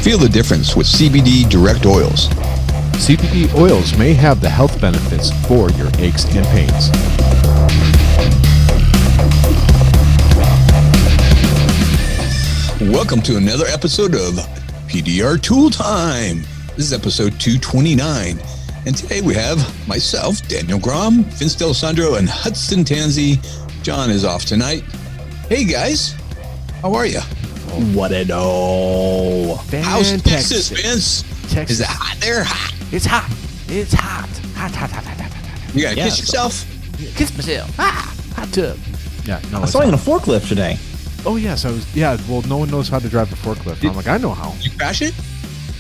Feel the difference with CBD direct oils. CBD oils may have the health benefits for your aches and pains. Welcome to another episode of PDR Tool Time. This is episode 229. And today we have myself, Daniel Grom, Vince D'Alessandro, and Hudson Tanzi. John is off tonight. Hey guys, how are you? What it all? How's Texas, Vince? Texas. Is it hot there? Hot. It's hot. It's hot. Hot, hot, hot, hot, hot, hot. You gotta kiss yourself? Kiss myself. Hot tub. Yeah, no. I saw you on a forklift today. Oh, yes. Well, no one knows how to drive a forklift. I'm like, I know how. You crash it?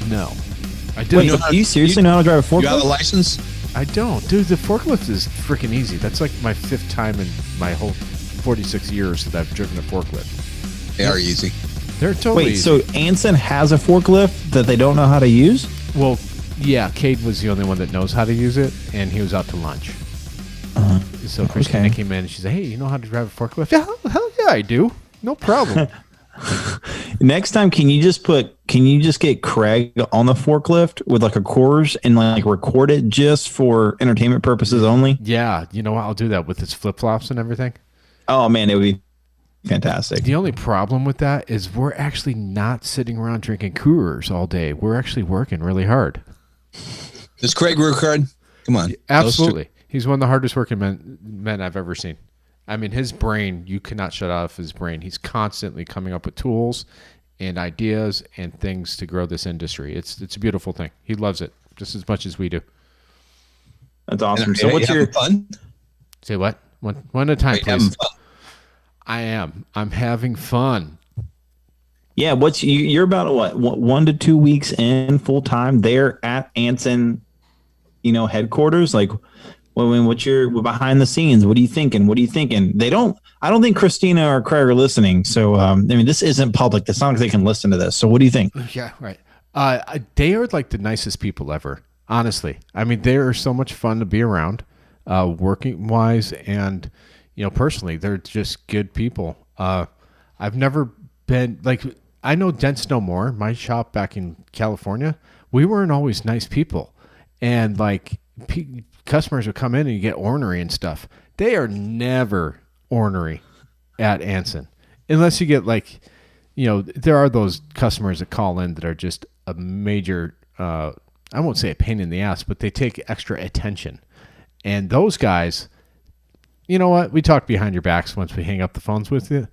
No. I didn't. Wait, do you seriously know how to drive a forklift? You have a license? I don't. Dude, the forklift is freaking easy. That's like my fifth time in my whole 46 years that I've driven a forklift. They are easy. They're totally Wait, easy. so Anson has a forklift that they don't know how to use? Well, yeah, Cade was the only one that knows how to use it, and he was out to lunch. So Christina came in and she said, hey, you know how to drive a forklift? Yeah, hell yeah, I do. No problem. Next time, can you just get Craig on the forklift with like a chorus and like record it just for entertainment purposes only? Yeah, you know what? I'll do that with his flip-flops and everything. Oh man, it would be fantastic. The only problem with that is we're actually not sitting around drinking Coors all day. We're actually working really hard. Does Craig work hard? Come on. Absolutely. He's one of the hardest working men I've ever seen. I mean, his brain, you cannot shut off his brain. He's constantly coming up with tools and ideas and things to grow this industry. It's a beautiful thing. He loves it just as much as we do. That's awesome. So what's your fun? Say what? One at a time, please. Fun? I am. I'm having fun. Yeah, you're about what 1 to 2 weeks in full time there at Anson, headquarters. Like, what's your behind the scenes? What are you thinking? I don't think Christina or Craig are listening. So, this isn't public. It's not like they can listen to this. So what do you think? Yeah, right. They are like the nicest people ever. Honestly. I mean, they are so much fun to be around, working wise. And, personally, they're just good people. I've never been like, I know Dents No More, my shop back in California. We weren't always nice people. And like, customers would come in and you get ornery and stuff. They are never ornery at Anson. Unless you get like, there are those customers that call in that are just a major, I won't say a pain in the ass, but they take extra attention. And those guys, you know what? We talk behind your backs once we hang up the phones with you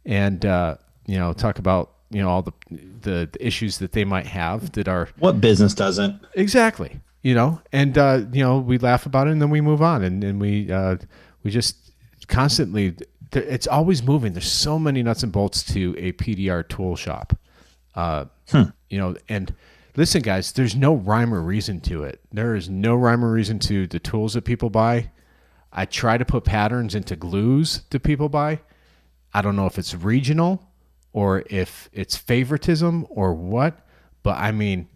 and, talk about, all the issues that they might have that are. What business doesn't? Exactly. And, we laugh about it and then we move on and we just constantly, it's always moving. There's so many nuts and bolts to a PDR tool shop, and listen guys, there's no rhyme or reason to it. There is no rhyme or reason to the tools that people buy. I try to put patterns into glues that people buy. I don't know if it's regional or if it's favoritism or what, but I mean,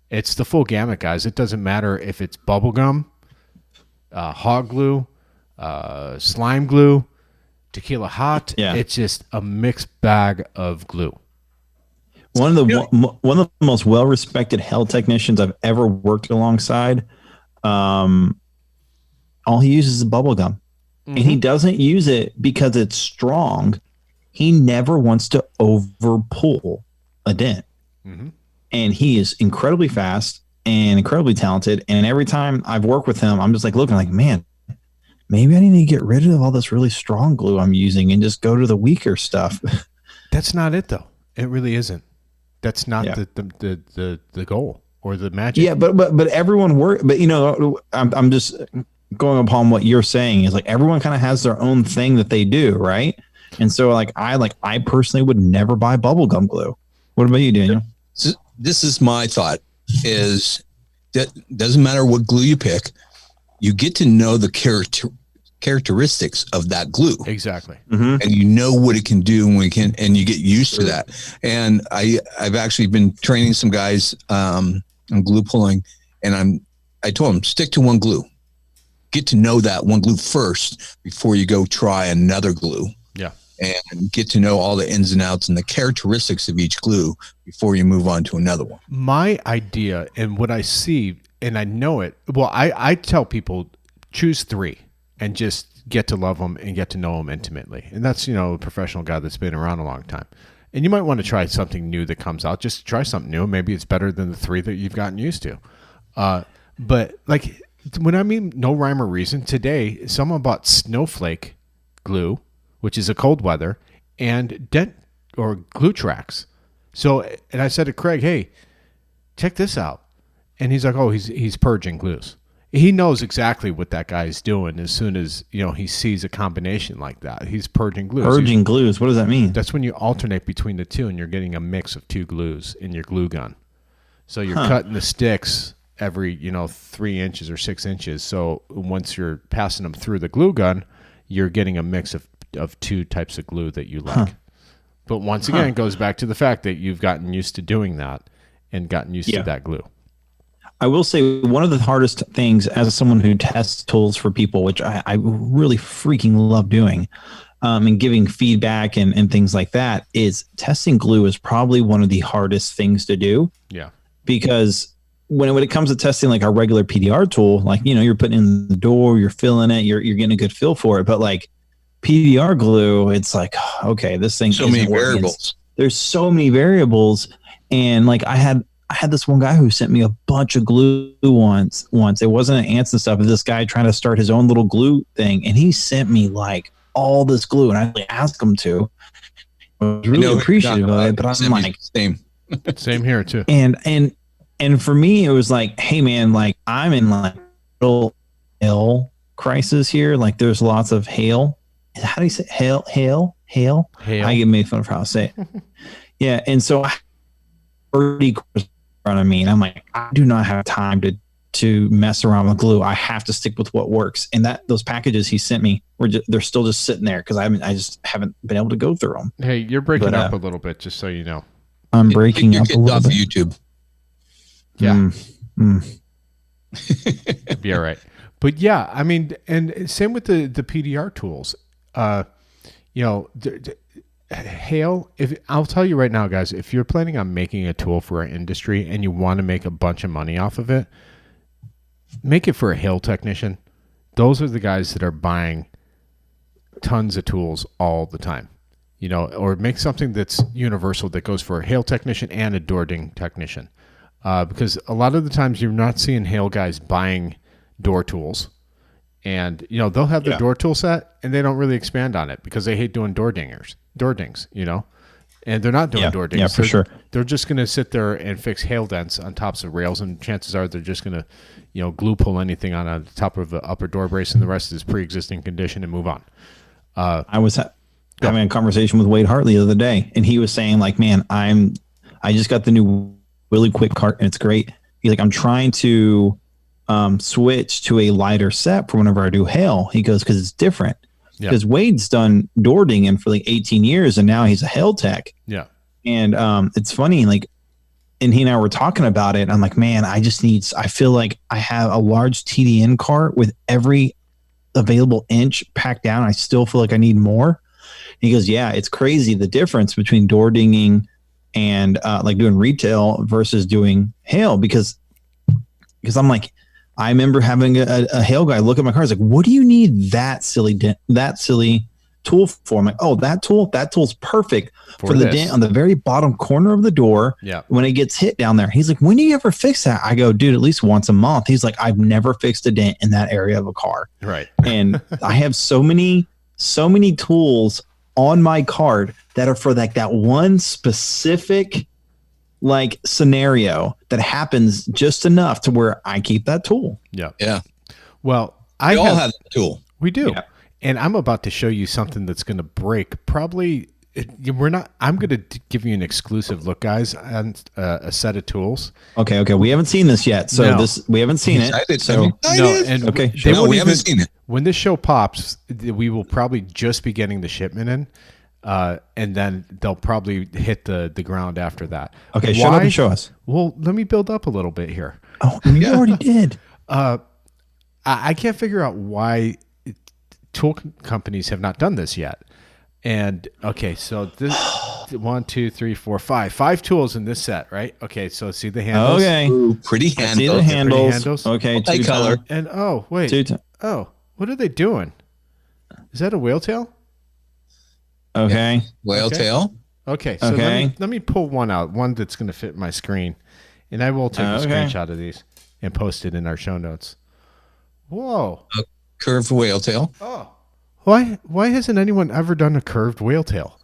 it's the full gamut, guys. It doesn't matter if it's bubble gum, hog glue, slime glue, tequila hot. Yeah. It's just a mixed bag of glue. One of the most well-respected hell technicians I've ever worked alongside, all he uses is bubble gum. And he doesn't use it because it's strong. He never wants to over-pull a dent. Mm-hmm. And he is incredibly fast and incredibly talented. And every time I've worked with him, I'm just like looking like, man, maybe I need to get rid of all this really strong glue I'm using and just go to the weaker stuff. That's not it, though. It really isn't. That's not the goal or the magic. Yeah, but everyone but I'm just going upon what you're saying is like everyone kind of has their own thing that they do, right? And so I personally would never buy bubblegum glue. What about you, Daniel? This is my thought is that doesn't matter what glue you pick, you get to know the characteristics of that glue. Exactly. Mm-hmm. And you know what it can do and you get used to that. And I've actually been training some guys on glue pulling, and I told them, stick to one glue. Get to know that one glue first before you go try another glue. Yeah. and get to know all the ins and outs and the characteristics of each glue before you move on to another one. My idea and what I see, and I know it, well, I tell people choose 3 and just get to love them and get to know them intimately. And that's, a professional guy that's been around a long time. And you might want to try something new that comes out. Just try something new. Maybe it's better than the 3 that you've gotten used to. But like when I mean no rhyme or reason, today someone bought snowflake glue, which is a cold weather, and dent or glue tracks. So, and I said to Craig, hey, check this out. And he's like, oh, he's purging glues. He knows exactly what that guy's doing as soon as, he sees a combination like that. He's purging glues. Purging glues. What does that mean? That's when you alternate between the 2 and you're getting a mix of 2 glues in your glue gun. So you're cutting the sticks every, 3 inches or 6 inches. So once you're passing them through the glue gun, you're getting a mix of 2 types of glue that you like. But once again, it goes back to the fact that you've gotten used to doing that and gotten used to that glue. I will say one of the hardest things as someone who tests tools for people, which I really freaking love doing, and giving feedback and things like that, is testing glue is probably one of the hardest things to do. Yeah. Because when it comes to testing like our regular PDR tool, like, you're putting in the door, you're filling it, you're getting a good feel for it. But like PDR glue, it's like, okay, this thing. So many variables. There's so many variables. And like I had this one guy who sent me a bunch of glue once. It wasn't an Anson stuff. It was this guy trying to start his own little glue thing. And he sent me like all this glue. And I really asked him to. I was really appreciative of it. But I'm like, Same here too. And for me, it was like, hey man, like I'm in like little hail crisis here. Like there's lots of hail. How do you say hail? I get made fun of how I say it. Yeah. And so 30 in front of me, and I'm like, I do not have time to mess around with glue. I have to stick with what works. And those packages he sent me they're still just sitting there because I just haven't been able to go through them. Hey, you're breaking up a little bit, just so you know. I'm breaking up a little off bit. YouTube. Yeah. Be all right. But yeah, I mean, and same with the PDR tools. Hail, I'll tell you right now, guys, if you're planning on making a tool for our industry and you want to make a bunch of money off of it, make it for a hail technician. Those are the guys that are buying tons of tools all the time, or make something that's universal that goes for a hail technician and a door ding technician. Because a lot of the times you're not seeing hail guys buying door tools. And, they'll have the door tool set and they don't really expand on it because they hate doing door dings, and they're not doing door dings. Yeah, for sure. They're just going to sit there and fix hail dents on tops of rails. And chances are they're just going to, glue pull anything on the top of the upper door brace and the rest is pre-existing condition and move on. I was having a conversation with Wade Hartley the other day and he was saying like, man, I just got the new Willy Quick cart and it's great. He's like, I'm trying to switch to a lighter set for whenever I do hail. He goes, because it's different. Because Wade's done door dinging for like 18 years and now he's a hail tech. Yeah. And it's funny, like, and he and I were talking about it. I'm like, man, I feel like I have a large TDN cart with every available inch packed down. I still feel like I need more. And he goes, yeah, it's crazy the difference between door dinging and like doing retail versus doing hail because I'm like, I remember having a hail guy look at my car. He's like, what do you need that silly tool for? I'm like, oh, that tool's perfect for the dent on the very bottom corner of the door. Yeah. When it gets hit down there. He's like, when do you ever fix that? I go, dude, at least once a month. He's like, I've never fixed a dent in that area of a car. Right. And I have so many tools on my card that are for like that one specific like scenario that happens just enough to where I keep that tool. Yeah. Yeah. Well, we all have that tool. We do. Yeah. And I'm about to show you something that's going to break probably. I'm going to give you an exclusive look, guys, on a set of tools. Okay. We haven't seen this yet. So we haven't seen it. We haven't seen it. When this show pops, we will probably just be getting the shipment in. And then they'll probably hit the ground after that. Okay, shut up and show us. Well, let me build up a little bit here. Oh, you already did. I can't figure out why tool companies have not done this yet. And okay, so this 1, 2, 3, 4, 5. 5 tools in this set, right? Okay, so see the handles. Okay. Ooh, pretty I handles. see the Pretty handles. handles. Okay. Multi-color. And oh wait, Two. oh, what are they doing? Is that a whale tail? Okay. Whale Okay. tail. Okay, so Okay. let me pull one out, one that's going to fit my screen, and I will take a Okay. screenshot of these and post it in our show notes. Whoa! Curved whale tail. Oh, why hasn't anyone ever done a curved whale tail?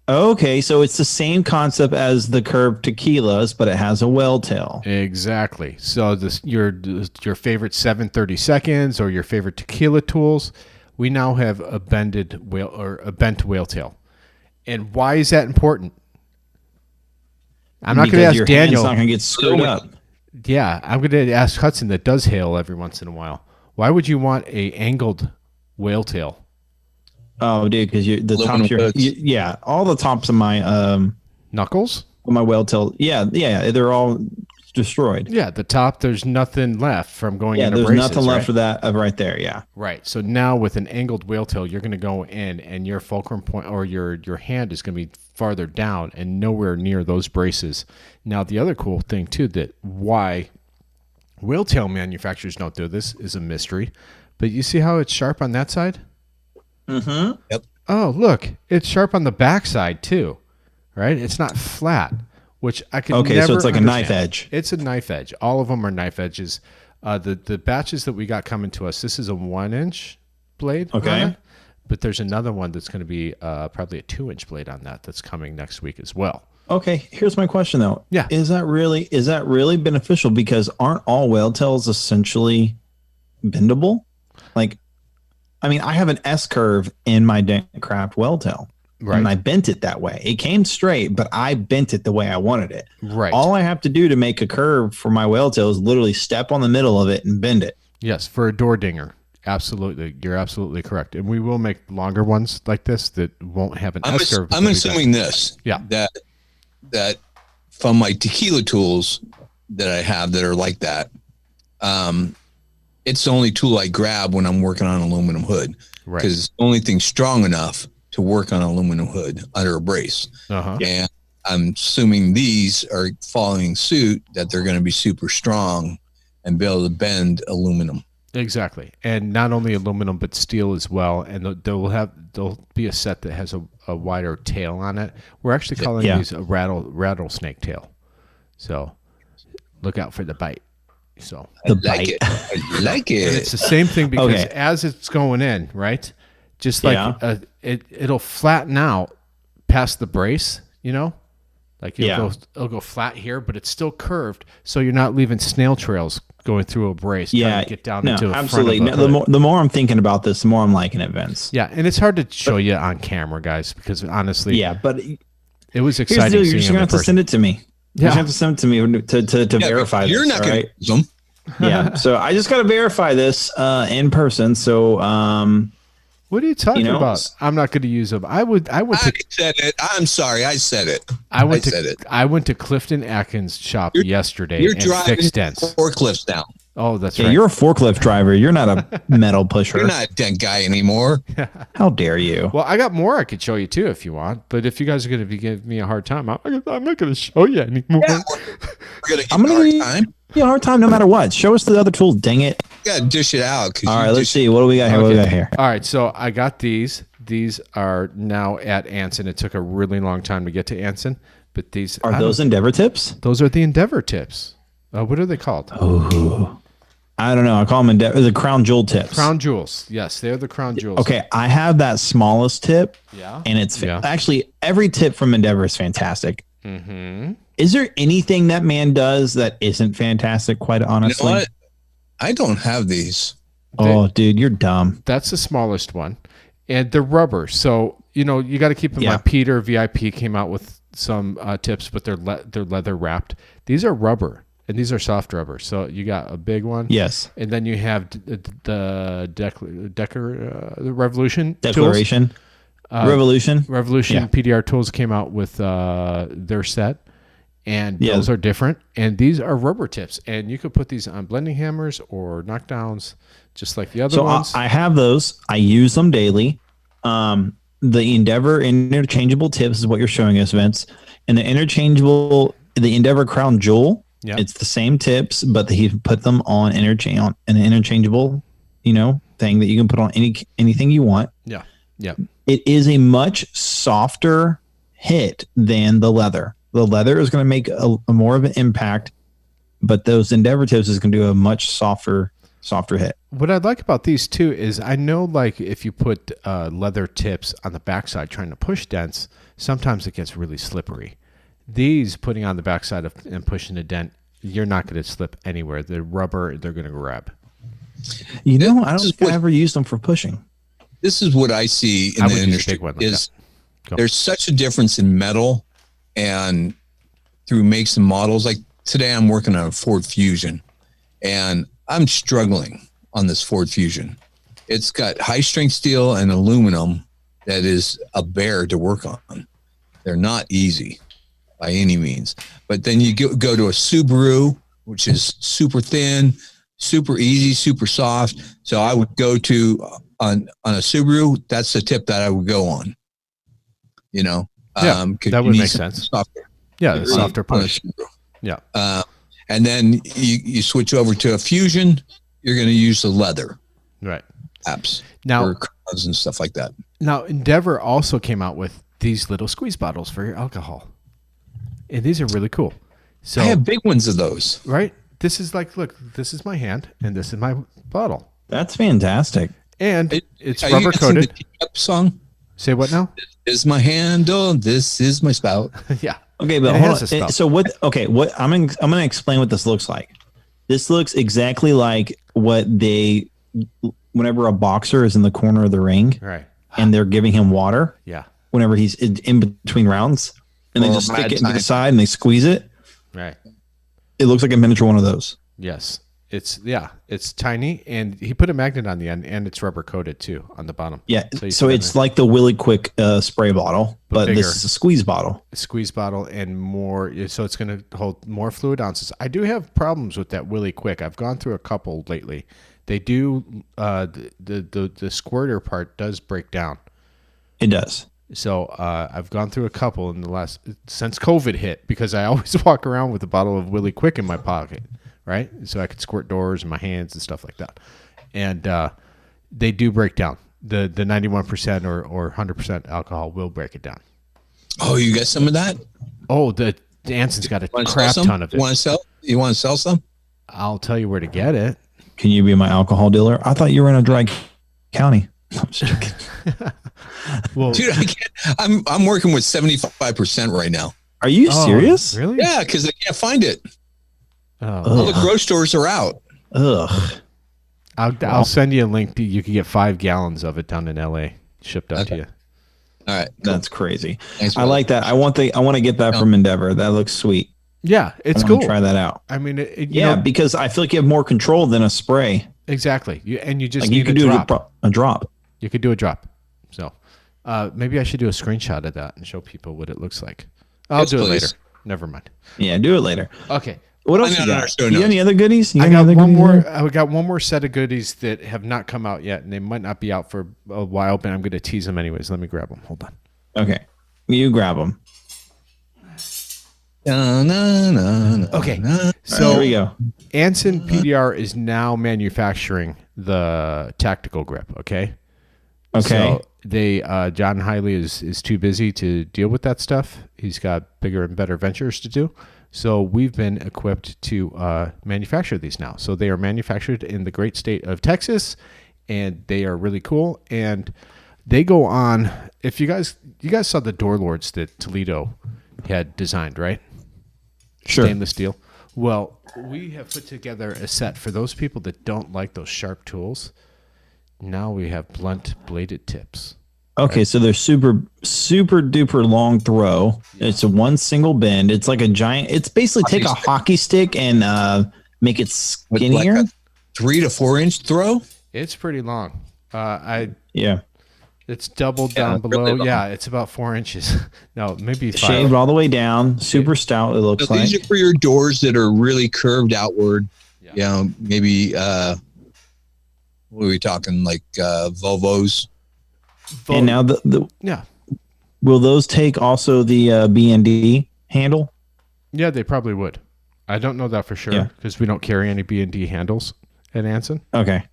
Okay, so it's the same concept as the curved tequilas, but it has a whale tail. Exactly. So your favorite 730 seconds or your favorite tequila tools, we now have a bended whale or a bent whale tail. And why is that important? I'm not going to ask your Daniel. hand's not going to get screwed up. Yeah, I'm going to ask Hudson that does hail every once in a while. Why would you want a angled whale tail? Oh, dude, because the Aluminum tops, hoods. yeah, all the tops of my Knuckles? whale tail, yeah, they're all destroyed. Yeah, the top, there's nothing left from going Yeah, into there's braces, nothing left right? of that right there. Yeah. Right. So now with an angled whale tail, you're going to go in and your fulcrum point or your hand is going to be farther down and nowhere near those braces. Now, the other cool thing too, that why whale tail manufacturers don't do this is a mystery. But you see how it's sharp on that side? Mm-hmm. Yep. Oh, look, it's sharp on the back side too, right? It's not flat, which I could Okay, never so it's like a knife understand. edge. It's a knife edge. All of them are knife edges. The batches that we got coming to us, this is a 1-inch blade. Okay. on it, but there's another one that's going to be probably a 2-inch blade on that that's coming next week as well. Okay, here's my question though. Yeah. Is that really beneficial? Because aren't all whale tails essentially bendable? Like, I mean, I have an S curve in my Craft whale tail. Right. And I bent it that way. It came straight, but I bent it the way I wanted it. Right. All I have to do to make a curve for my whale tail is literally step on the middle of it and bend it. Yes, for a door dinger. Absolutely. You're absolutely correct. And we will make longer ones like this that won't have an S curve. I'm assuming this. Yeah. That from my tequila tools that I have that are like that, it's the only tool I grab when I'm working on an aluminum hood. Right. Because it's the only thing strong enough to work on an aluminum hood under a brace. Uh-huh. And I'm assuming these are following suit, that they're going to be super strong and be able to bend aluminum. Exactly. And not only aluminum, but steel as well. And there'll be a set that has a wider tail on it. We're actually calling these a rattlesnake tail. So look out for the bite. So I like it. I like it. and it's the same thing because Okay. as it's going in, right? Just like it'll flatten out past the brace, you know? Like it'll go flat here, but it's still curved, so you're not leaving snail trails going through a brace. Trying to get down into the absolutely. front of a hood. The more I'm thinking about this, the more I'm liking it, Vince. Yeah, and it's hard to show you on camera, guys, because honestly, But it was here's the exciting. deal, you're seeing just it gonna in have to person. send it to me. Yeah. You're gonna have to send it to me to Yeah, verify you're this. not going all to right? use them. Yeah. So I just got to verify this in person. So What are you talking You know, about? I'm not going to use them. I said it. I'm sorry. I said it. said it. I went to Clifton Atkins' shop yesterday You're and driving fixed dents. forklifts now. Oh, that's yeah, right. you're a forklift driver. You're not a metal pusher. You're not a dent guy anymore. How dare you? Well, I got more I could show you too if you want. But if you guys are going to be giving me a hard time, I'm not going to show you anymore. Yeah, we're going to I'm give you a gonna hard time. give you a hard time no matter what. Show us the other tools. Dang it! You got to dish it out. All right, let's see. What do we got here? What do we got here? All right, so I got these. These are now at Anson. It took a really long time to get to Anson, but these Are those Endeavor tips? Those are the Endeavor tips. What are they called? Oh, I don't know. I call them Endeavor. The crown jewel tips. Crown jewels. Yes, they're the crown jewels. Okay, I have that smallest tip. Yeah. And it's Yeah. actually every tip from Endeavor is fantastic. Mm-hmm. Is there anything that man does that isn't fantastic? Quite You honestly. know what? I don't have these. Oh, dude, you're dumb. That's the smallest one. And they're rubber. So, you got to keep in Yeah. mind, Peter VIP came out with some tips, but they're leather wrapped. These are rubber, and these are soft rubber. So you got a big one. Yes. And then you have the Revolution tools. Declaration. Revolution. Revolution Yeah. PDR Tools came out with their set, and Yeah. those are different. And these are rubber tips, and you could put these on blending hammers or knockdowns, just like the other So ones. I have those. I use them daily. The Endeavor interchangeable tips is what you're showing us, Vince, and the Endeavor Crown Jewel. Yeah. It's the same tips, but he put them on an interchangeable, thing that you can put on anything you want. Yeah. Yeah. It is a much softer hit than the leather. The leather is going to make a more of an impact, but those Endeavor tips is going to do a much softer hit. What I like about these too is I know, like, if you put leather tips on the backside trying to push dents, sometimes it gets really slippery. These putting on the backside and pushing a dent, you're not going to slip anywhere. The rubber, they're going to grab. I don't think I ever used them for pushing. This is what I see in the industry there's such a difference in metal and through makes and models. Like today I'm working on a Ford Fusion and I'm struggling on this Ford Fusion. It's got high strength steel and aluminum that is a bear to work on. They're not easy by any means. But then you go to a Subaru, which is super thin, super easy, super soft. So I would go to on a Subaru. That's the tip that I would go on. That would make sense. Softer. Yeah, the softer push. Yeah. And then you switch over to a Fusion. You're going to use the leather. Right. Apps now or cars and stuff like that. Now, Endeavor also came out with these little squeeze bottles for your alcohol. And these are really cool. So I have big ones of those. Right? This is like, look, this is my hand and this is my bottle. That's fantastic. And it's rubber coated. The song? Say what now? This is my handle. This is my spout. Yeah. Okay, but hold on. So what I'm going to explain what this looks like. This looks exactly like whenever a boxer is in the corner of the ring. Right. And they're giving him water. Yeah. Whenever he's in between rounds. And they just stick it into the side and they squeeze it. Right. It looks like a miniature one of those. Yes. It's tiny, and he put a magnet on the end, and it's rubber coated too on the bottom. Yeah. So it's like the Willy Quick spray bottle, but this is a squeeze bottle. A squeeze bottle and more. So it's going to hold more fluid ounces. I do have problems with that Willy Quick. I've gone through a couple lately. They do the squirter part does break down. It does. So I've gone through a couple since COVID hit, because I always walk around with a bottle of Willy Quick in my pocket, right? So I could squirt doors in my hands and stuff like that. And they do break down. The 91% or 100% alcohol will break it down. Oh, you got some of that? Oh, the Anson's got a crap ton of it. You want to sell some? I'll tell you where to get it. Can you be my alcohol dealer? I thought you were in a dry county. I'm just joking. Well, dude, I can't. I'm working with 75% right now. Are you serious? Really? Yeah, because I can't find it. Oh, all the grocery stores are out. Ugh. I'll send you a link. You can get 5 gallons of it down in LA shipped out to you. All right, cool. That's crazy. Thanks, I like that. I want to get that from Endeavor. That looks sweet. Yeah, it's cool. Try that out. I mean, because I feel like you have more control than a spray. Exactly. You just like need you could a do drop. a drop. You could do a drop. So maybe I should do a screenshot of that and show people what it looks like. I'll do it later. Never mind. Yeah, do it later. Okay. What else you got? You got any other goodies? I got one more. I got one more set of goodies that have not come out yet, and they might not be out for a while, but I'm going to tease them anyways. Let me grab them. Hold on. Okay. You grab them. Okay. So there we go. Anson PDR is now manufacturing the tactical grip. Okay. So they John Hiley is too busy to deal with that stuff. He's got bigger and better ventures to do. So we've been equipped to manufacture these now. So they are manufactured in the great state of Texas, and they are really cool. And they go on. If you guys saw the door lords that Toledo had designed, right? Sure. Stainless steel. Well, we have put together a set for those people that don't like those sharp tools. Now we have blunt bladed tips. Okay, so they're super duper long throw. Yeah. It's a one single bend. It's like a giant. It's basically take a hockey stick and make it skinnier. Like a 3 to 4 inch throw. It's pretty long. It's doubled down below. Really yeah, it's about 4 inches. No, maybe 5. Shaved all the way down. Super stout. It looks like. These are for your doors that are really curved outward. Yeah. You know, maybe what are we talking, like Volvos? And now yeah. Will those take also the B&D handle? Yeah, they probably would. I don't know that for sure because we don't carry any B&D handles at Anson. Okay.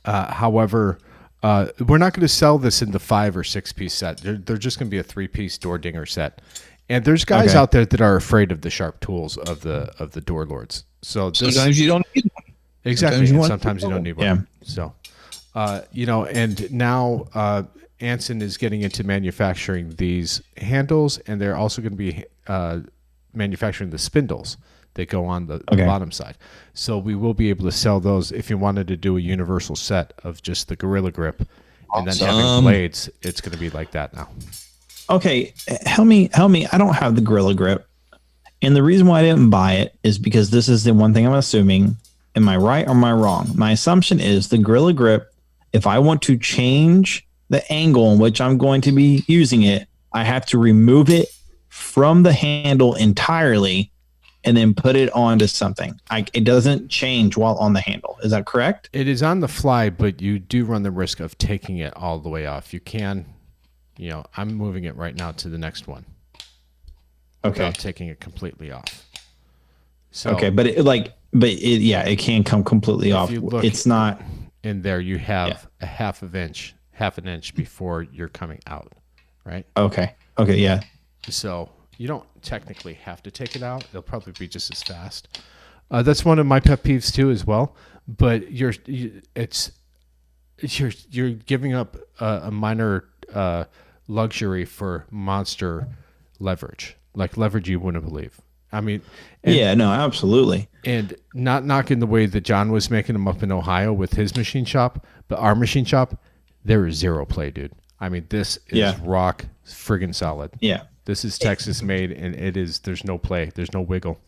However, we're not going to sell this in the 5 or 6 piece set. They're just going to be a 3-piece door dinger set. And there's guys out there that are afraid of the sharp tools of the door lords. So sometimes you don't need one. Exactly. Sometimes you don't need one. Yeah. So, and now Anson is getting into manufacturing these handles, and they're also going to be manufacturing the spindles that go on the bottom side. So we will be able to sell those if you wanted to do a universal set of just the Gorilla Grip and then having blades. It's going to be like that now. Okay, help me. I don't have the Gorilla Grip. And the reason why I didn't buy it is because this is the one thing I'm assuming. Am I right or am I wrong? My assumption is the Gorilla Grip, if I want to change the angle in which I'm going to be using it, I have to remove it from the handle entirely and then put it onto something. It doesn't change while on the handle. Is that correct? It is on the fly, but you do run the risk of taking it all the way off. You can, I'm moving it right now to the next one. Okay. Without taking it completely off. So, okay, but it can come completely off. It's not in there. You have a half an inch before you're coming out, right? Okay. Yeah. So you don't technically have to take it out. It'll probably be just as fast. That's one of my pet peeves too, as well. But you're giving up a minor luxury for monster leverage, like leverage you wouldn't believe. I mean, absolutely. And not knocking the way that John was making them up in Ohio with his machine shop, but our machine shop, there is zero play, dude. I mean, this is rock friggin' solid. Yeah. This is Texas made, and there's no play. There's no wiggle.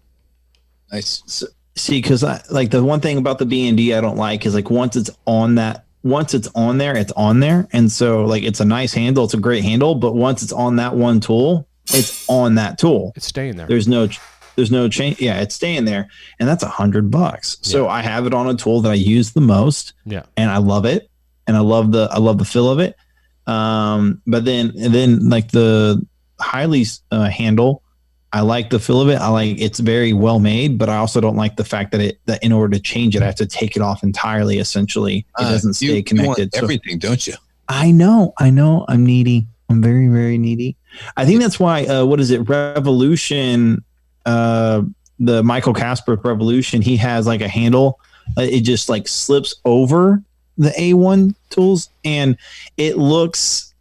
Nice. So, see, because the one thing about the B&D I don't like is once it's on there, it's on there. And so it's a nice handle. It's a great handle. But once it's on that one tool, it's on that tool. It's staying there. There's no change. Yeah, it's staying there. And that's $100. So I have it on a tool that I use the most. Yeah. And I love it. And I love the feel of it. But then the Hiley's handle, I like the feel of it. It's very well made, but I also don't like the fact that in order to change it, I have to take it off entirely. Essentially, it doesn't stay connected. You want everything, don't you? I know. I'm needy. I'm very, very needy. I think that's why. What is it? Revolution. The Michael Casper Revolution. He has a handle. It just slips over the A1 tools, and it looks.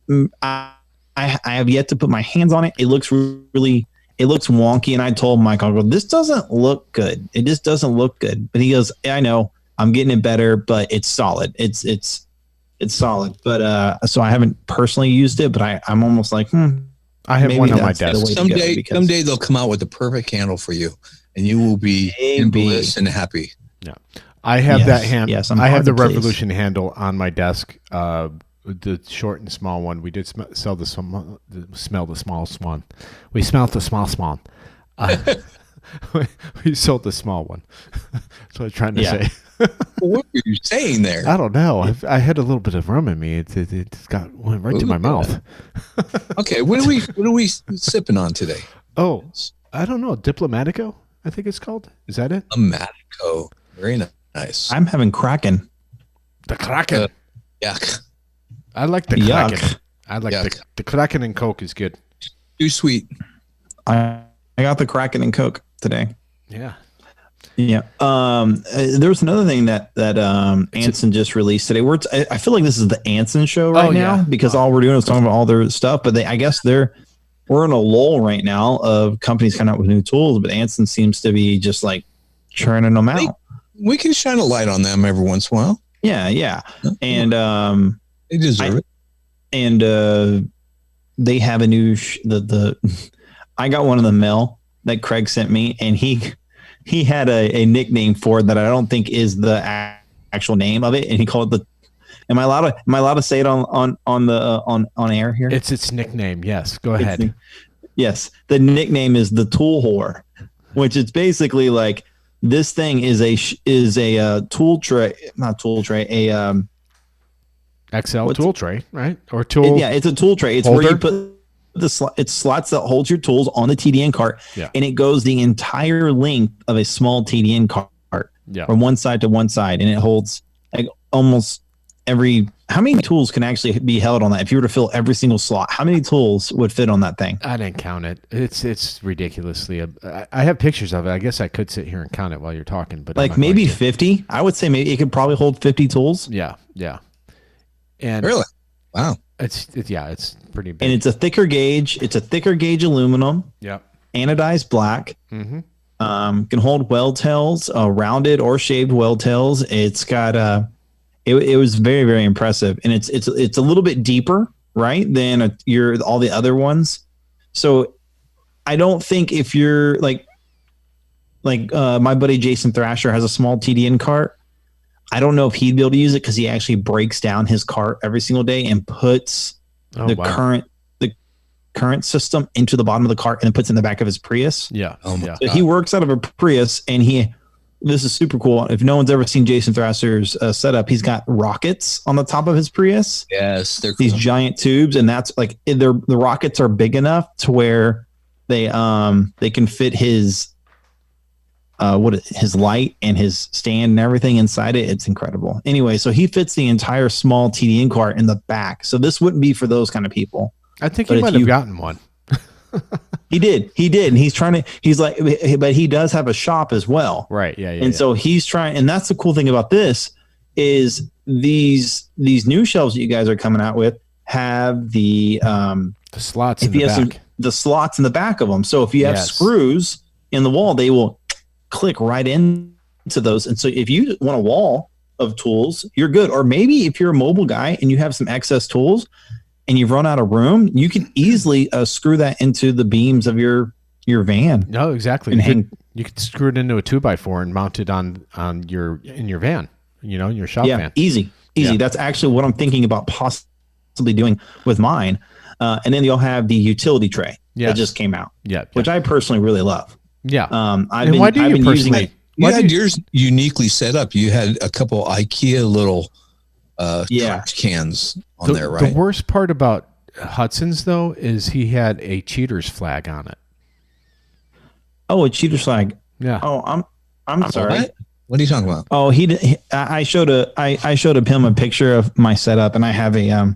I have yet to put my hands on it. It looks wonky. And I told Mike, I'll go, this doesn't look good. It just doesn't look good. But he goes, I know, I'm getting it better, but it's solid. It's solid. But so I haven't personally used it, but I'm almost like, I have one on my desk. Someday they'll come out with the perfect handle for you, and you will be in bliss and happy. Yeah, I have that hand. Yes, I have the Revolution handle on my desk. The short and small one. We did smell the small swan. We smelled the small swan. We sold the small one. That's what I was trying to say. What were you saying there? I don't know. I had a little bit of rum in me. It went right to my mouth. Okay, what are we sipping on today? Oh, I don't know. Diplomatico, I think it's called. Is that it? Diplomatico. Very nice. I'm having Kraken. The Kraken. Yuck. I like the Kraken. I like the Kraken and Coke is good. Too sweet. I got the Kraken and Coke today. Yeah. Yeah. There was another thing that Anson just released today. I feel like this is the Anson show right now because all we're doing is talking about all their stuff. But I guess we're in a lull right now of companies coming out with new tools. But Anson seems to be just churning them out. We can shine a light on them every once in a while. Yeah. And they deserve it. And they have a new I got one in the mail that Craig sent me, and he had a nickname for it that I don't think is the actual name of it, and he called it the. Am I allowed to say it on air here? It's its nickname. Yes, go ahead. Yes, the nickname is the Tool Whore, which is basically this thing is a tool tray, not tool tray, XL tool tray, right? Or tool. Yeah, it's a tool tray. It's holder? where you put it's slots that hold your tools on the TDN cart, and it goes the entire length of a small TDN cart from one side to one side, and it holds like almost every. How many tools can actually be held on that? If you were to fill every single slot, how many tools would fit on that thing? I didn't count it. It's ridiculously. I have pictures of it. I guess I could sit here and count it while you're talking, but like maybe 50. I would say maybe it could probably hold 50 tools. Yeah. And really, wow. It's pretty big. And it's a thicker gauge. It's a thicker gauge aluminum. Yeah. Anodized black. Mm-hmm. Can hold weld tails, rounded or shaved weld tails. It's got it was very, very impressive, and it's a little bit deeper, right, than all the other ones. So I don't think if you're like my buddy Jason Thrasher has a small TDN cart. I don't know if he'd be able to use it because he actually breaks down his cart every single day and puts the current system into the bottom of the cart and then puts it in the back of his Prius. Yeah. So he works out of a Prius, and this is super cool. If no one's ever seen Jason Thrasher's setup, he's got rockets on the top of his Prius. Yes, they're cool. These giant tubes, and that's like the rockets are big enough to where they can fit his his light and his stand and everything inside it. It's incredible. Anyway, so he fits the entire small TDN cart in the back. So this wouldn't be for those kind of people. I think he might have gotten one. He did. And but he does have a shop as well. Right. Yeah. And so he's trying, and that's the cool thing about this is these new shelves that you guys are coming out with have the slots in the back. The slots in the back of them. So if you have screws in the wall, they will click right into those. And so if you want a wall of tools, you're good. Or maybe if you're a mobile guy and you have some excess tools and you've run out of room, you can easily screw that into the beams of your van. No, exactly. You could screw it into a 2x4 and mount it in your van, your shop van. Easy. Yeah. That's actually what I'm thinking about possibly doing with mine. And then you'll have the utility tray that just came out, which I personally really love. Yeah. I've been using it. You had yours uniquely set up. You had a couple IKEA little trash cans on there, right? The worst part about Hudson's, though, is he had a cheater's flag on it. Oh, a cheater's flag. Yeah. Oh, I'm sorry. What are you talking about? Oh, I showed him a picture of my setup, and I have an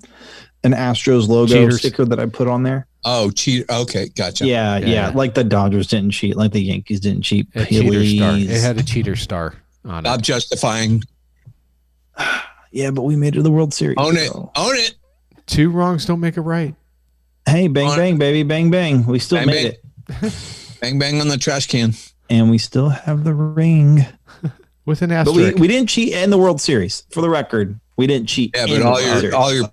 Astros logo sticker that I put on there. Oh, cheat. Okay, gotcha. Yeah. Like the Dodgers didn't cheat, like the Yankees didn't cheat. It had a cheater star on it. Stop justifying. Yeah, but we made it to the World Series. Own it. Two wrongs don't make it right. Hey, bang, baby, bang, bang. We still made it. Bang, bang on the trash can. And we still have the ring. With an asterisk. But we didn't cheat in the World Series. For the record, we didn't cheat. Yeah, but all your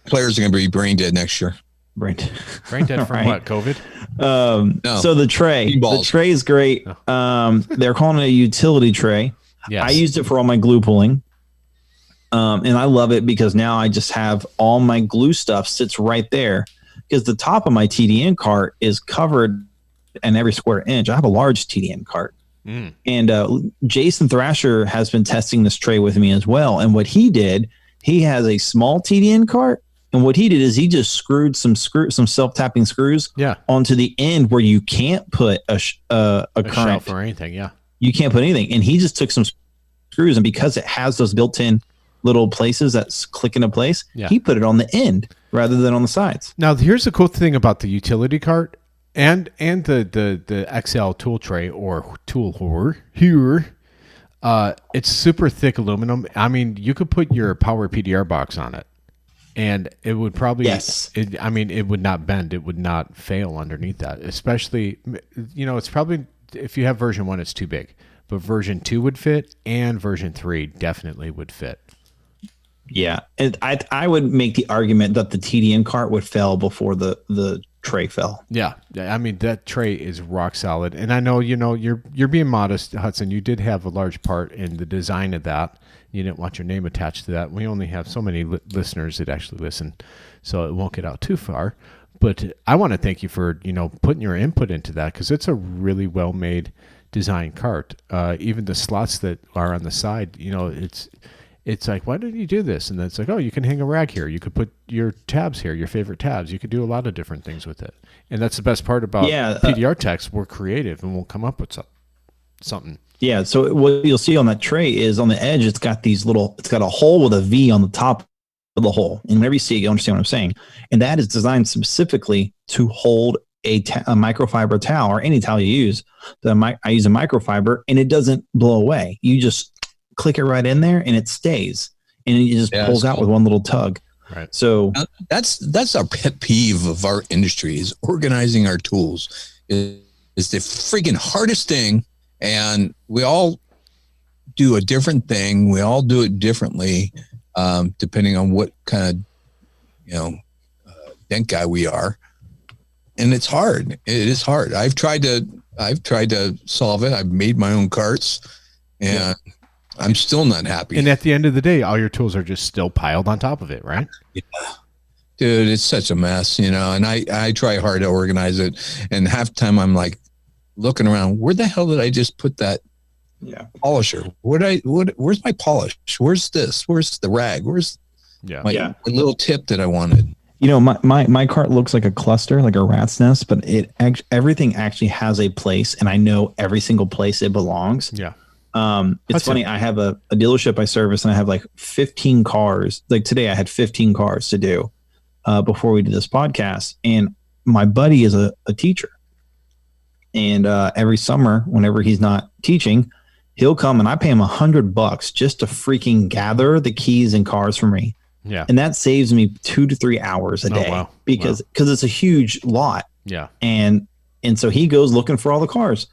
players are going to be brain dead next year. Brain dead from what? COVID? No. So the tray is great. They're calling it a utility tray. Yes. I used it for all my glue pulling. And I love it because now I just have all my glue stuff sits right there because the top of my TDN cart is covered in every square inch. I have a large TDN cart. And Jason Thrasher has been testing this tray with me as well. And what he did, he has a small TDN cart. And what he did is he just screwed some self-tapping screws onto the end where you can't put a current shelf or anything. Yeah. You can't put anything. And he just took some screws, and because it has those built-in little places that click into place, he put it on the end rather than on the sides. Now, here's the cool thing about the utility cart and the XL tool tray or tool holder here. It's super thick aluminum. I mean, you could put your power PDR box on it, and it would probably it would not bend. It would not fail underneath that. Especially, it's probably if you have version 1, it's too big, but version 2 would fit, and version 3 definitely would fit. Yeah, I would make the argument that the TDN cart would fail before the tray fell. Yeah, I mean that tray is rock solid, and I know you're being modest, Hudson. You did have a large part in the design of that. You didn't want your name attached to that. We only have so many listeners that actually listen, so it won't get out too far. But I want to thank you for putting your input into that because it's a really well made design cart. Even the slots that are on the side, it's like, why did you do this? And then it's like, oh, you can hang a rag here. You could put your tabs here, your favorite tabs. You could do a lot of different things with it. And that's the best part about PDR techs. We're creative and we'll come up with something. Yeah. So what you'll see on that tray is on the edge, it's got a hole with a V on the top of the hole. And whenever you see it, you understand what I'm saying. And that is designed specifically to hold a microfiber towel or any towel you use. I use a microfiber and it doesn't blow away. You just click it right in there and it stays. And it just pulls out with one little tug. Right. So that's our pet peeve of our industry is organizing our tools is the freaking hardest thing. And we all do a different thing. We all do it differently, depending on what kind of, dent guy we are. And it's hard. It is hard. I've tried to solve it. I've made my own carts and I'm still not happy. And at the end of the day, all your tools are just still piled on top of it, right? Yeah. Dude, it's such a mess, and I try hard to organize it. And half the time I'm like looking around, where the hell did I just put that polisher? Where's my polish? Where's this? Where's the rag? Where's my little tip that I wanted? My cart looks like a cluster, like a rat's nest, but everything actually has a place, and I know every single place it belongs. Yeah. It's funny. I have a dealership I service, and I have like 15 cars. Like today, I had 15 cars to do before we did this podcast. And my buddy is a teacher, and every summer, whenever he's not teaching, he'll come and I pay him $100 just to freaking gather the keys and cars for me. Yeah. And that saves me 2 to 3 hours a day because it's a huge lot. Yeah. And so he goes looking for all the cars.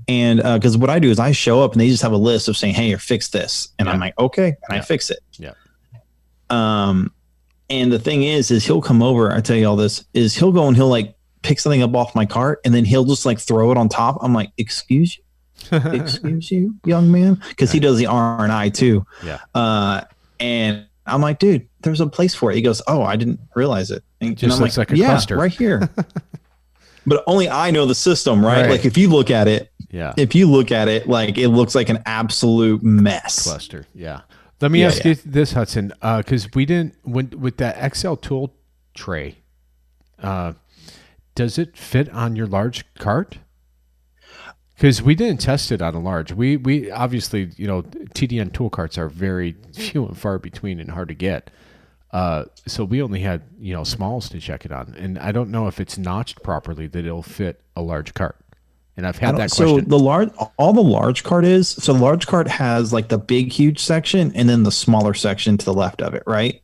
And because what I do is I show up and they just have a list of saying, hey, fix this. And I'm like, okay. And I fix it. Yeah. And the thing is he'll come over. I tell you all this is he'll go and he'll like pick something up off my cart and then he'll just like throw it on top. I'm like, excuse you, young man. Cause he does the R&I too. Yeah. And I'm like, dude, there's a place for it. He goes, oh, I didn't realize it. And just I'm looks like a cluster right here. But only I know the system, right? Like if you look at it, like it looks like an absolute mess. Cluster. Yeah. Let me ask you this, Hudson, because we didn't with that XL tool tray. Does it fit on your large cart? Because we didn't test it on a large. We obviously, TDN tool carts are very few and far between and hard to get. So we only had, smalls to check it on. And I don't know if it's notched properly that it'll fit a large cart. And I've had that question. So all the large cart the large cart has like the big, huge section and then the smaller section to the left of it, right?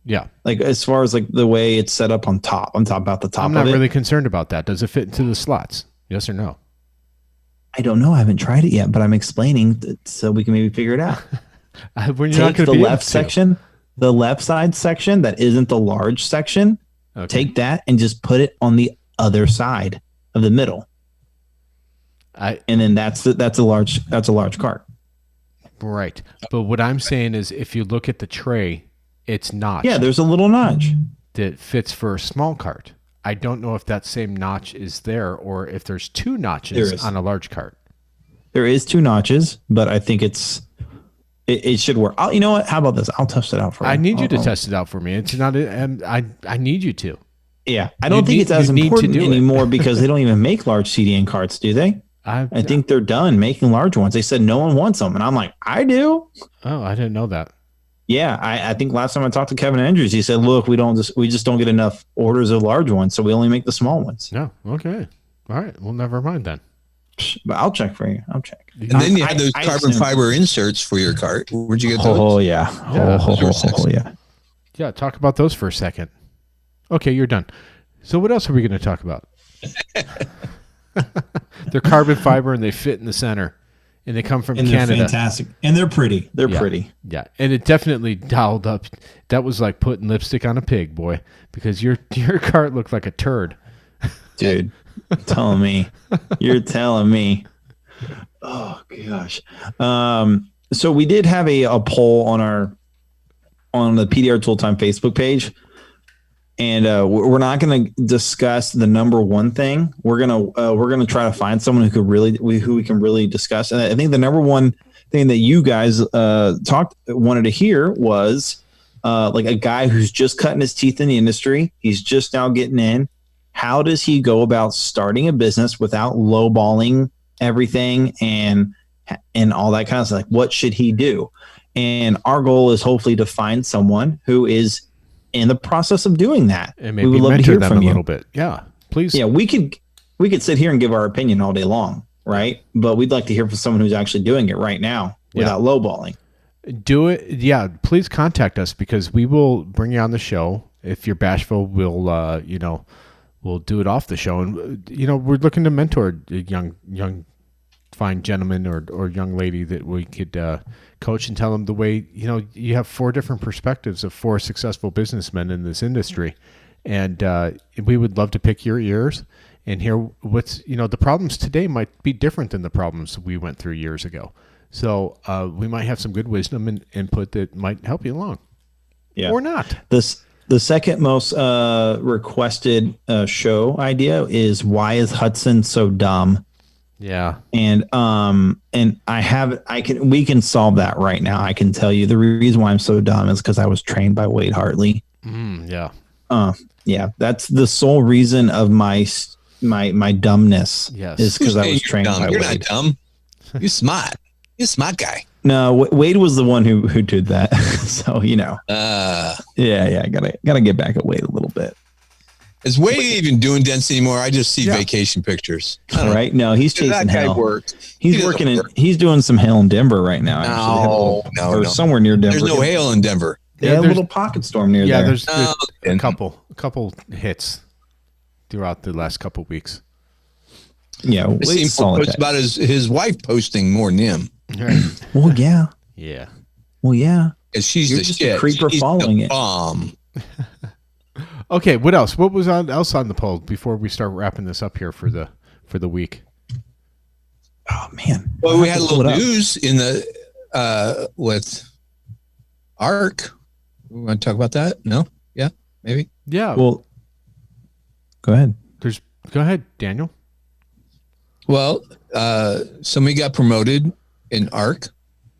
Yeah. Like as far as like the way it's set up on top, I'm talking about the top of it. I'm not really concerned about that. Does it fit into the slots? Yes or no? I don't know. I haven't tried it yet, but I'm explaining so we can maybe figure it out. Take the left section, the left side section that isn't the large section. Okay. Take that and just put it on the other side of the middle. And then that's a large cart. Right. But what I'm saying is, if you look at the tray, it's notched. Yeah, there's a little notch that fits for a small cart. I don't know if that same notch is there or if there's 2 notches on a large cart. There is 2 notches, but I think it should work. You know what? How about this? I'll test it out for you. I need you to test it out for me. It's not. I need you to. Yeah, I don't think it's as important anymore because they don't even make large CDN carts, do they? I think they're done making large ones. They said no one wants them, and I'm like, I do. Oh, I didn't know that. Yeah, I think last time I talked to Kevin Andrews, he said, "Look, we just don't get enough orders of large ones, so we only make the small ones." No, okay, all right. Well, never mind then. But I'll check for you. I'll check. And then you had those carbon fiber inserts for your cart. Where'd you get those? Oh yeah, yeah. Yeah, talk about those for a second. Okay, you're done. So what else are we going to talk about? They're carbon fiber and they fit in the center. And they come from Canada. They're fantastic. And they're pretty. They're pretty. Yeah. And it definitely dialed up. That was like putting lipstick on a pig, boy. Because your cart looked like a turd. Dude, telling me. You're telling me. Oh, gosh. So we did have a poll on the PDR Tooltime Facebook page. And we're not going to discuss the number one thing. We're gonna try to find someone who we can really discuss. And I think the number one thing that you guys wanted to hear was like a guy who's just cutting his teeth in the industry. He's just now getting in. How does he go about starting a business without lowballing everything and all that kind of stuff? Like, what should he do? And our goal is hopefully to find someone who is in the process of doing that. And maybe we would love to hear them from a little bit. Yeah, please. Yeah, we could sit here and give our opinion all day long, right? But we'd like to hear from someone who's actually doing it right now without lowballing. Do it. Yeah, please contact us because we will bring you on the show. If you're bashful, we'll do it off the show. And, we're looking to mentor a young fine gentleman or young lady that we could coach and tell them the way, you have 4 different perspectives of 4 successful businessmen in this industry. And we would love to pick your ears and hear what's, the problems today might be different than the problems we went through years ago. So we might have some good wisdom and input that might help you along. Yeah. Or not. The second most requested show idea is, why is Hudson so dumb? Yeah. And we can solve that right now. I can tell you the reason why I'm so dumb is because I was trained by Wade Hartley. Yeah. Yeah. That's the sole reason of my dumbness. Yes. Is because I was trained by Wade. You're not dumb. You're smart. You're a smart guy. No, Wade was the one who did that. So, yeah, gotta get back at Wade a little bit. Is Wade even doing dents anymore? I just see vacation pictures. Right? No, he's chasing that guy hell. Works. He's working he's doing some hail in Denver right now. Actually. No. Somewhere near Denver. There's no hail in Denver. Yeah, a little pocket storm near there. Yeah, there's a couple hits throughout the last couple weeks. Yeah, I seen posts about his wife posting more than him. Well, yeah. Yeah. Well, yeah. And she's You're the just shit. a creeper She's following the it. Bomb. Okay, what else? What was else on the poll before we start wrapping this up here for the week? Oh man. Well, we had a little news in the with ARC. We want to talk about that? No? Yeah? Maybe? Yeah. Well, go ahead. Go ahead, Daniel. Well, somebody got promoted in ARC.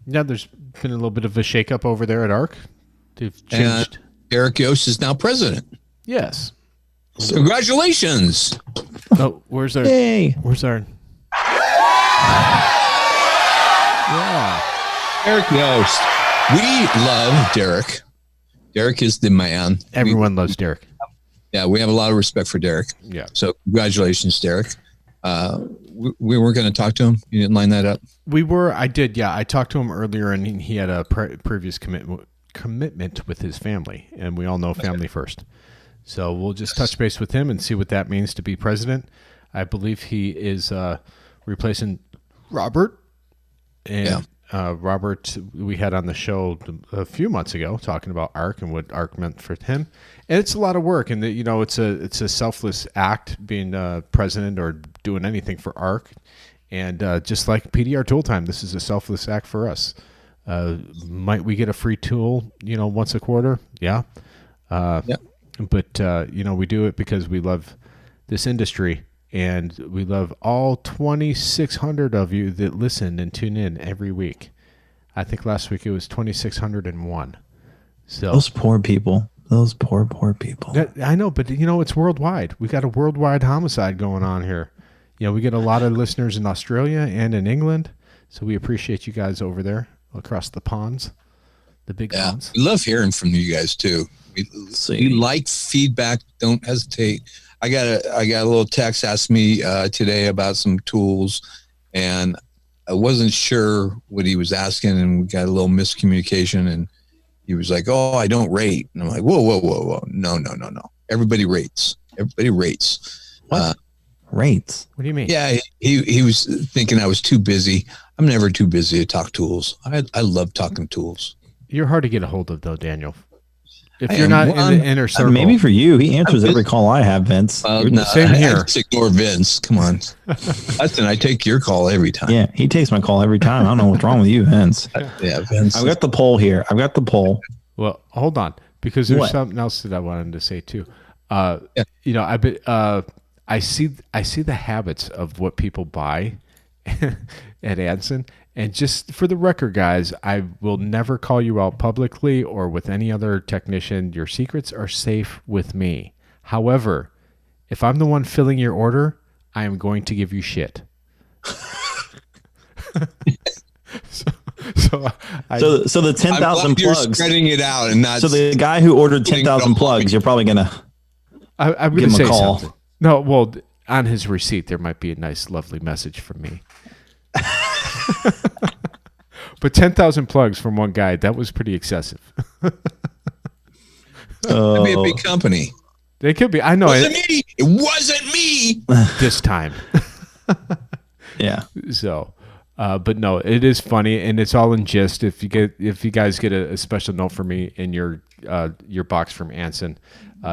Yeah, there's been a little bit of a shakeup over there at ARC. They've changed. Eric Yost is now president. Yes. So congratulations. Oh, where's our? Hey. Where's our? Yeah. Eric Yost. We love Derek. Derek is the man. Everyone loves Derek. Yeah, we have a lot of respect for Derek. Yeah. So congratulations, Derek. We were going to talk to him. You didn't line that up? I did. Yeah. I talked to him earlier and he had a previous commitment with his family, and we all know family first. So we'll just touch base with him and see what that means to be president. I believe he is replacing Robert. And Robert, we had on the show a few months ago talking about ARC and what ARC meant for him. And it's a lot of work, and it's a selfless act being president or doing anything for ARC. And just like PDR Tool Time, this is a selfless act for us. Might we get a free tool, once a quarter? Yeah. But, we do it because we love this industry, and we love all 2,600 of you that listen and tune in every week. I think last week it was 2,601. So those poor people. Those poor people. I know, but it's worldwide. We got a worldwide homicide going on here. We get a lot of listeners in Australia and in England, so we appreciate you guys over there across the ponds, the big ponds. We love hearing from you guys too. We like feedback. Don't hesitate. I got a little text asked me today about some tools, and I wasn't sure what he was asking, and we got a little miscommunication, and he was like, "Oh, I don't rate," and I'm like, "Whoa, no. Everybody rates. What? Rates? What do you mean?" Yeah, he was thinking I was too busy. I'm never too busy to talk tools. I love talking tools. You're hard to get a hold of, though, Daniel. If you're not in the inner circle. Maybe for you, he answers every call I have, Vince. No, same here. I just ignore Vince. Come on. Listen, I take your call every time. Yeah, he takes my call every time. I don't know what's wrong with you, Vince. Yeah, Vince. I've got the poll here. Well, hold on, because there's something else that I wanted to say too. I see the habits of what people buy at Anson, And just for the record, guys, I will never call you out publicly or with any other technician. Your secrets are safe with me. However, if I'm the one filling your order, I am going to give you shit. So the 10,000 plugs. Spreading it out and not. So the guy who ordered 10,000 plugs, you're probably gonna. I'm give gonna him say a call. something. No, well, on his receipt there might be a nice, lovely message from me. But 10,000 plugs from one guy, that was pretty excessive. That'd be a big company. They could be. I know It wasn't me. this time. Yeah. So, but no, it is funny, and it's all in gist. If you guys get a special note from me in your box from Anson,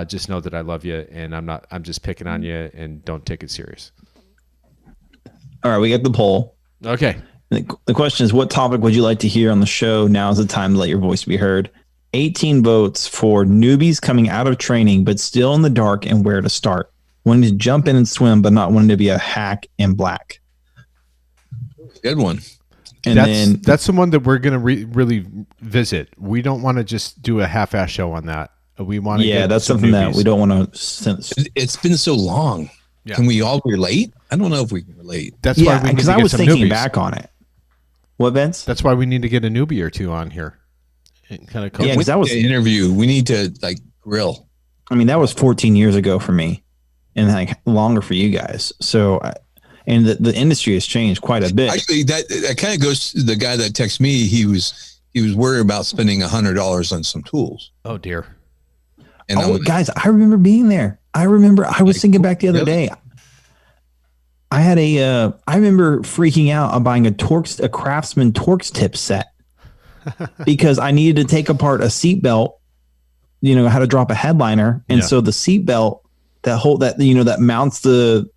just know that I love you, and I'm just picking on you, and don't take it serious. All right, we got the poll. Okay. The question is, what topic would you like to hear on the show? Now is the time to let your voice be heard. 18 votes for newbies coming out of training, but still in the dark and where to start. Wanting to jump in and swim, but not wanting to be a hack in black. Good one. And that's the one that we're going to really visit. We don't want to just do a half-ass show on that. We want to. Yeah, that's something that we don't want to. It's been so long. Yeah. Can we all relate? I don't know if we can relate. That's why we need to get I was some thinking newbies. back on it. What, Vince? That's why we need to get a newbie or two on here. Kind of because that was an interview. We need to grill. I mean, that was 14 years ago for me, and longer for you guys. So, and the industry has changed quite a bit. Actually, that kind of goes to the guy that texted me. He was worried about spending $100 on some tools. Oh dear. And guys, I remember being there. I was thinking back the other day. I had I remember freaking out on buying a Craftsman Torx tip set because I needed to take apart a seatbelt, how to drop a headliner. And so the seatbelt, that mounts the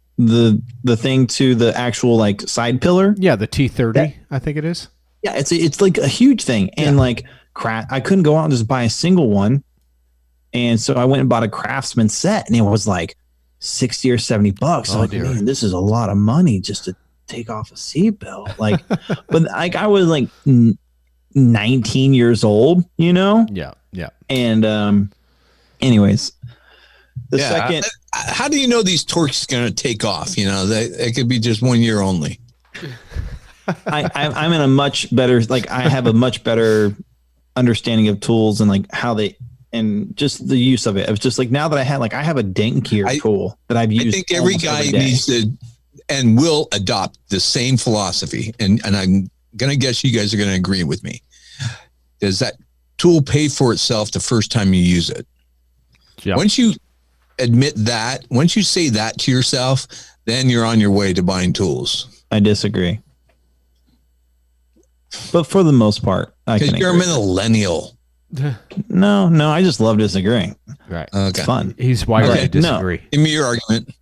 thing to the actual side pillar. Yeah. The T30, I think it is. Yeah. It's like a huge thing. And I couldn't go out and just buy a single one. And so I went and bought a Craftsman set, and it was like $60 or $70. Oh, dear. Man, this is a lot of money just to take off a seatbelt. But I was 19 years old, Yeah. Yeah. And anyways, second. How do you know these Torx are going to take off? They could be just 1 year only. I'm in a much better, I have a much better understanding of tools and how they. And just the use of it. It was just now that I have a dent gear tool that I've used. I think every guy needs to and will adopt the same philosophy. And I'm going to guess you guys are going to agree with me. Does that tool pay for itself the first time you use it? Yeah. Once you admit that, once you say that to yourself, then you're on your way to buying tools. I disagree. But for the most part, because you're a millennial. No, I just love disagreeing. Right. Okay. It's fun. He's wired to disagree. Give me your argument.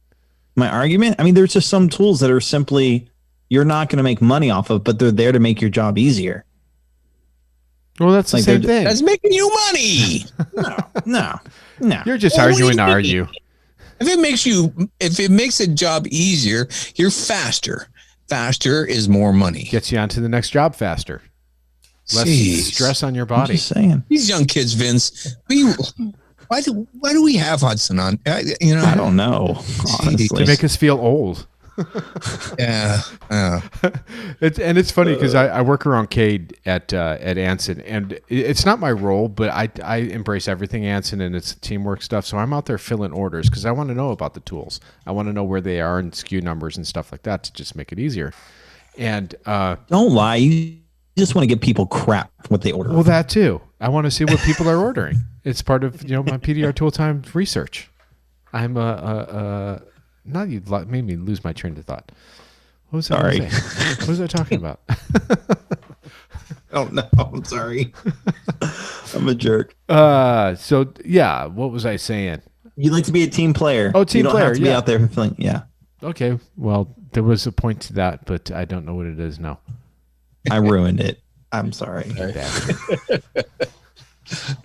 My argument? I mean, there's just some tools that are simply you're not going to make money off of, but they're there to make your job easier. Well, that's the same thing. That's making you money. No. You're just arguing to argue. If it makes a job easier, you're faster. Faster is more money. Gets you on to the next job faster. Less stress on your body. I'm just saying. These young kids, Vince. Why do we have Hudson on? I don't know. Honestly, to make us feel old. Yeah. It's funny because I work around Cade at Anson, and it's not my role, but I embrace everything Anson, and it's teamwork stuff. So I'm out there filling orders because I want to know about the tools. I want to know where they are and SKU numbers and stuff like that to just make it easier. And don't lie. You just want to give people crap what they order. Well, that too. I want to see what people are ordering. It's part of my PDR tool time research. I'm not you made me lose my train of thought. What was I saying? What was I talking about? Oh no, I'm sorry. I'm a jerk. So yeah, what was I saying? You like to be a team player. Oh, team player. You don't have to be out there feeling. Yeah. Okay. Well, there was a point to that, but I don't know what it is now. I ruined it. I'm sorry. To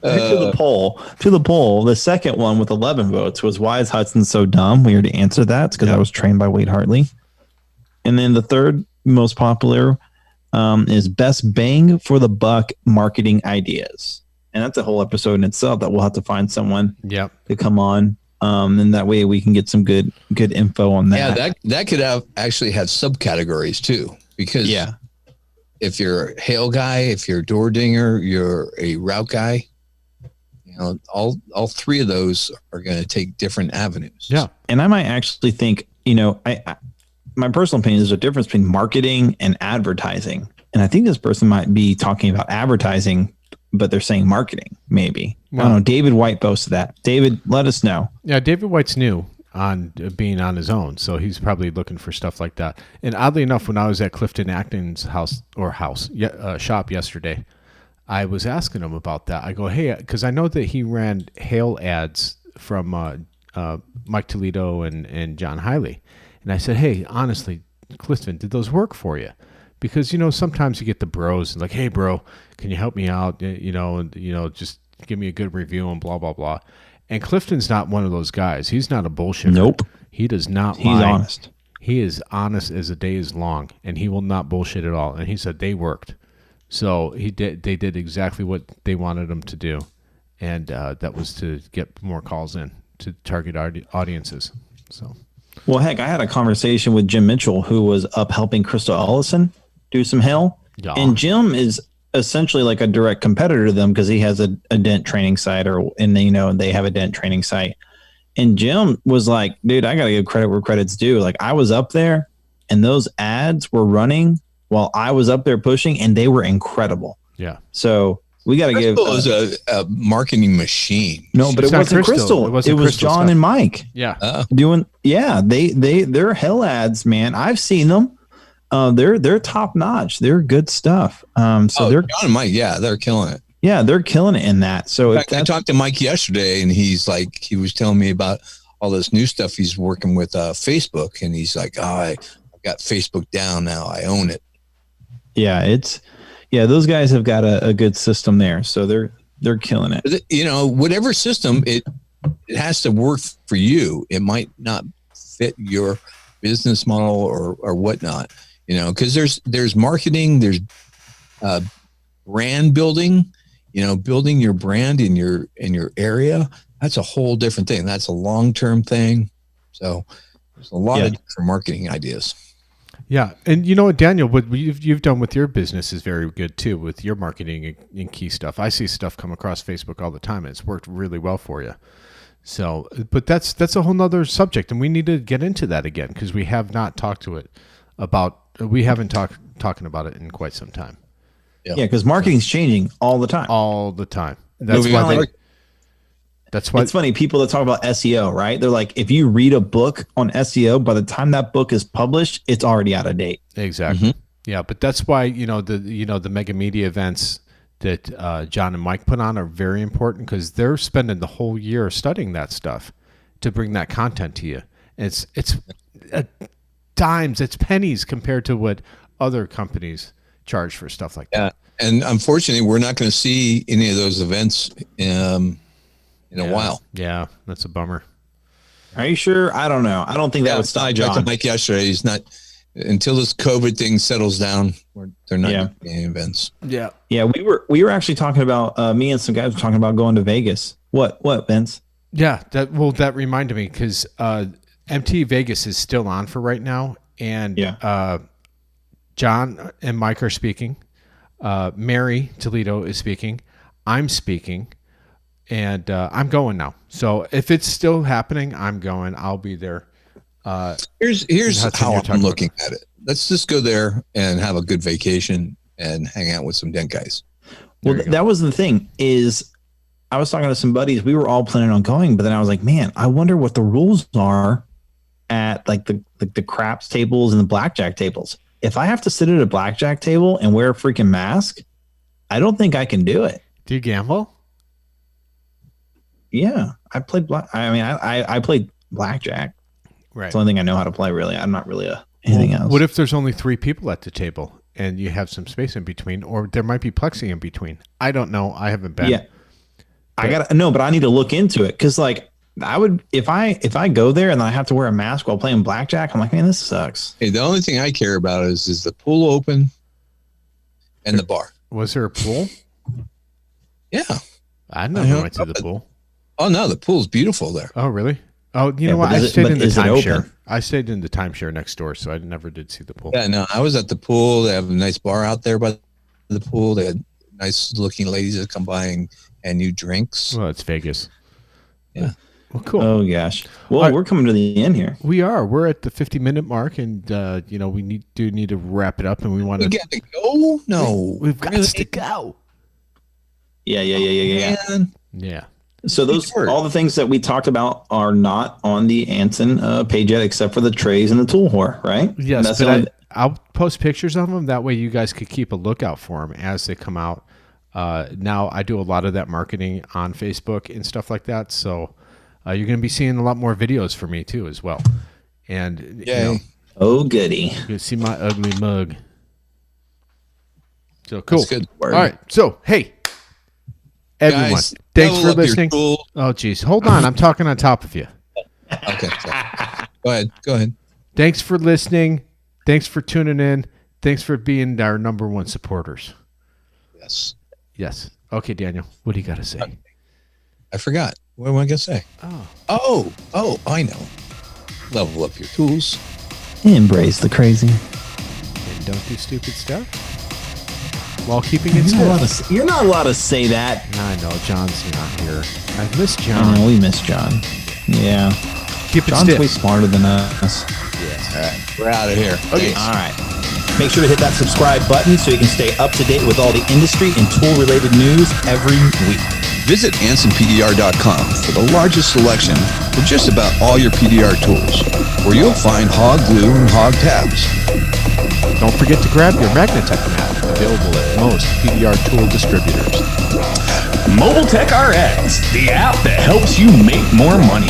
the poll. The second one with 11 votes was why is Hudson so dumb? We already answered that. It's because I was trained by Wade Hartley. And then the third most popular is best bang for the buck marketing ideas. And that's a whole episode in itself that we'll have to find someone to come on. And that way we can get some good info on that. Yeah, that could actually have subcategories too, because if you're a hail guy, if you're a door dinger, you're a route guy, all three of those are going to take different avenues. Yeah. And I might actually think, my personal opinion is a difference between marketing and advertising. And I think this person might be talking about advertising, but they're saying marketing, maybe. Well, I don't know. David White posted that. David, let us know. Yeah, David White's new on being on his own, so he's probably looking for stuff like that. And oddly enough, when I was at Clifton Acton's shop yesterday, I was asking him about that. I go, hey, because I know that he ran hail ads from Mike Toledo and John Hiley. And I said, hey, honestly, Clifton, did those work for you? Because, sometimes you get the bros and like, hey, bro, can you help me out? Just give me a good review and blah, blah, blah. And Clifton's not one of those guys. He's not a bullshitter. Nope. He does not lie. He's honest. He is honest as a day is long, and he will not bullshit at all. And he said they worked. So they did exactly what they wanted them to do. And that was to get more calls in to target audiences. So. Well, heck, I had a conversation with Jim Mitchell, who was up helping Crystal Ellison do some hail. Yeah. And Jim is essentially like a direct competitor to them because he has a dent training site and they have a dent training site. And Jim was like, dude, I got to give credit where credit's due. Like, I was up there and those ads were running while I was up there pushing, and they were incredible. Yeah. So we got to give. Crystal is a marketing machine. No, but it wasn't Crystal. It was John stuff. And Mike. Yeah. They're hell ads, man. I've seen them. They're top notch. They're good stuff. They're John and Mike. Yeah, they're killing it. Yeah, they're killing it in that. So in fact, I talked to Mike yesterday, and he was telling me about all this new stuff he's working with Facebook, and he's like, I've got Facebook down now. I own it. Yeah, those guys have got a good system there, so they're killing it. Whatever system it has to work for you. It might not fit your business model or whatnot. Because there's marketing, there's brand building. Building your brand in your area. That's a whole different thing. That's a long-term thing. So there's a lot of different marketing ideas. Yeah. And you know what, Daniel, what you've done with your business is very good too, with your marketing and key stuff. I see stuff come across Facebook all the time, and it's worked really well for you. So, but that's a whole nother subject, and we need to get into that again, because we have not talked we haven't talking about it in quite some time. Yeah, because marketing's changing all the time. All the time. That's why it's funny, people that talk about SEO, right? They're like, if you read a book on SEO, by the time that book is published, it's already out of date. Exactly. Mm-hmm. Yeah, but that's why the mega media events that John and Mike put on are very important, because they're spending the whole year studying that stuff to bring that content to you. And it's dimes, it's pennies compared to what other companies charge for stuff like that. And unfortunately, we're not going to see any of those events in a while. Yeah, that's a bummer. Are you sure? I don't know. I don't think that would stop John. I talked to Mike yesterday. He's not, until this COVID thing settles down, they're not doing any events. Yeah. Yeah, we were actually talking about, me and some guys were talking about going to Vegas. What, Vince? Yeah, that reminded me, because MT Vegas is still on for right now, and John and Mike are speaking. Mary Toledo is speaking. I'm speaking. And I'm going now. So if it's still happening, I'm going. I'll be there. Here's how I'm looking at it. Let's just go there and have a good vacation and hang out with some dent guys. Well, that was the thing, is I was talking to some buddies. We were all planning on going, but then I was like, man, I wonder what the rules are at like the craps tables and the blackjack tables. If I have to sit at a blackjack table and wear a freaking mask, I don't think I can do it. Do you gamble? Yeah, I played I played blackjack. Right. It's the only thing I know how to play, really. I'm not really anything else. What if there's only 3 people at the table and you have some space in between, or there might be plexi in between? I don't know. I haven't been. Yeah. But I need to look into it, because like I would, if I go there and I have to wear a mask while playing blackjack, I'm like, man, this sucks. Hey, the only thing I care about is the pool open and the bar. Was there a pool? Yeah. I never went to the pool. Oh no, the pool's beautiful there. Oh really? Oh, you know what? I stayed in the timeshare. I stayed in the timeshare next door, so I never did see the pool. Yeah, no, I was at the pool. They have a nice bar out there by the pool. They had nice looking ladies that come by and new drinks. Well, it's Vegas. Yeah. Well, cool. Oh gosh. Well, we're coming to the end here. We are. We're at the 50-minute mark, and we need to wrap it up, and we want to. We got to go. No, we've got to go. Yeah. Yeah. So all the things that we talked about are not on the Anson page yet, except for the trays and the tool whore, right? Yes, but I'll post pictures of them. That way you guys could keep a lookout for them as they come out. Now I do a lot of that marketing on Facebook and stuff like that. So you're going to be seeing a lot more videos for me too, as well. And oh goody, you can see my ugly mug. So cool. That's good. All right. So, hey, everyone, guys, thanks for listening. Oh, geez. Hold on. I'm talking on top of you. Okay. Sorry. Go ahead. Thanks for listening. Thanks for tuning in. Thanks for being our number one supporters. Yes. Okay, Daniel, what do you got to say? I forgot. What am I going to say? Oh, I know. Level up your tools. Embrace the crazy. And don't do stupid stuff while keeping it safe. You're not allowed to say that. I know. John's not here. I miss John. I know, we miss John. Yeah. Keep it John's stiff. way smarter than us. Yes. All right. We're out of here. Okay. All right. Make sure to hit that subscribe button so you can stay up to date with all the industry and tool-related news every week. Visit AnsonPDR.com for the largest selection for just about all your PDR tools, where you'll find hog glue and hog tabs. Don't forget to grab your Magnatech mat, available at most PDR tool distributors. Mobile Tech RX, the app that helps you make more money.